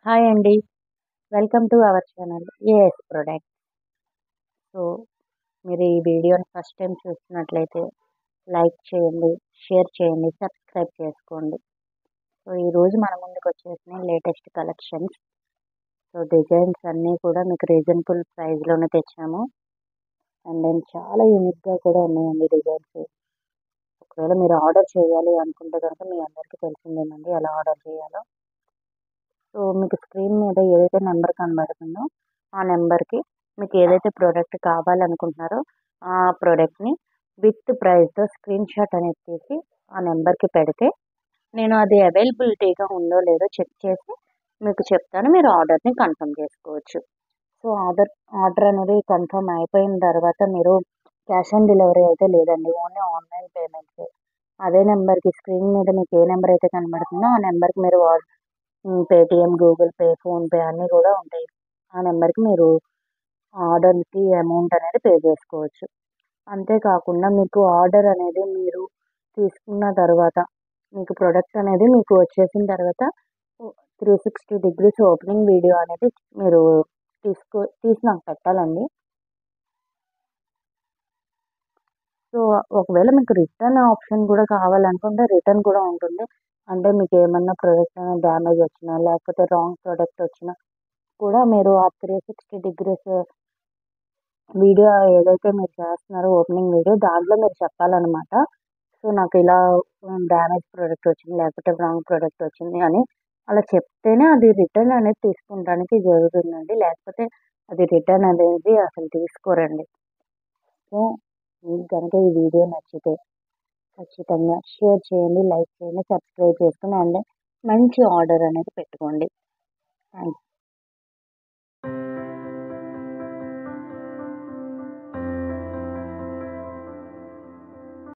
Hi అండి. Welcome to our channel AS product. So, మీరు ఈ వీడియోని ఫస్ట్ టైం చూస్తున్నట్లయితే లైక్ చేయండి, షేర్ చేయండి, సబ్స్క్రైబ్ చేసుకోండి. సో, ఈరోజు మన ముందుకొచ్చేసినాయి లేటెస్ట్ కలెక్షన్స్. సో, డిజైన్స్ అన్నీ కూడా మీకు రీజనబుల్ ప్రైస్‌లోనే తెచ్చాము. అండ్ దెన్ చాలా యూనిక్‌గా కూడా ఉన్నాయండి డిజైన్స్. ఒకవేళ మీరు ఆర్డర్ చేయాలి అనుకుంటే గనుక మీ అందరికీ తెలిసిందేనండి ఎలా ఆర్డర్ చేయాలో. సో, మీకు స్క్రీన్ మీద ఏదైతే నెంబర్ కనబడుతుందో, ఆ నెంబర్‌కి మీకు ఏదైతే ప్రోడక్ట్ కావాలనుకుంటున్నారో, ఆ ప్రోడక్ట్‌ని విత్ ప్రైస్‌తో స్క్రీన్‌షాట్ అనేది తీసి ఆ నెంబర్‌కి పెడితే, నేను అది అవైలబిలిటీగా ఉందో లేదో చెక్ చేసి మీకు చెప్తాను. మీరు ఆర్డర్‌ని కన్ఫర్మ్ చేసుకోవచ్చు. సో, ఆర్డర్ అనేది కన్ఫర్మ్ అయిపోయిన తర్వాత మీరు క్యాష్ ఆన్ డెలివరీ అయితే లేదండి. ఓన్లీ ఆన్‌లైన్ పేమెంట్సే. అదే నెంబర్‌కి స్క్రీన్ మీద మీకు ఏ నెంబర్ అయితే కనబడుతుందో, ఆ నెంబర్‌కి మీరు పేటీఎం, గూగుల్ పే, ఫోన్‌పే అన్నీ కూడా ఉంటాయి. ఆ నెంబర్‌కి మీరు ఆర్డర్‌కి అమౌంట్ అనేది పే చేసుకోవచ్చు. అంతేకాకుండా మీకు ఆర్డర్ అనేది మీరు తీసుకున్న తర్వాత, మీకు ప్రొడక్ట్ అనేది మీకు వచ్చేసిన తర్వాత 360 డిగ్రీస్ ఓపెనింగ్ వీడియో అనేది మీరు తీసి నాకు పెట్టాలండి. సో, ఒకవేళ మీకు రిటర్న్ ఆప్షన్ కూడా కావాలనుకుంటే రిటర్న్ కూడా ఉంటుంది. అంటే మీకేమన్నా ప్రొడక్ట్ అనేది డ్యామేజ్ వచ్చినా, లేకపోతే రాంగ్ ప్రొడక్ట్ వచ్చినా కూడా మీరు ఆ 360 డిగ్రీస్ వీడియో ఏదైతే మీరు చేస్తున్నారో ఓపెనింగ్ వీడియో దాంట్లో మీరు చెప్పాలనమాట. సో, నాకు ఇలా డ్యామేజ్ ప్రొడక్ట్ వచ్చింది, లేకపోతే రాంగ్ ప్రొడక్ట్ వచ్చింది అని అలా చెప్తేనే అది రిటర్న్ అనేది తీసుకుంటానికి జరుగుతుందండి. లేకపోతే అది రిటర్న్ అనేది అసలు తీసుకోరండి. సో, మీకు గనుక ఈ వీడియో నచ్చితే ఖచ్చితంగా షేర్ చేయండి, లైక్ చేయండి, సబ్స్క్రైబ్ చేసుకొని అండ్ మంచి ఆర్డర్ అనేది పెట్టుకోండి. థాంక్స్.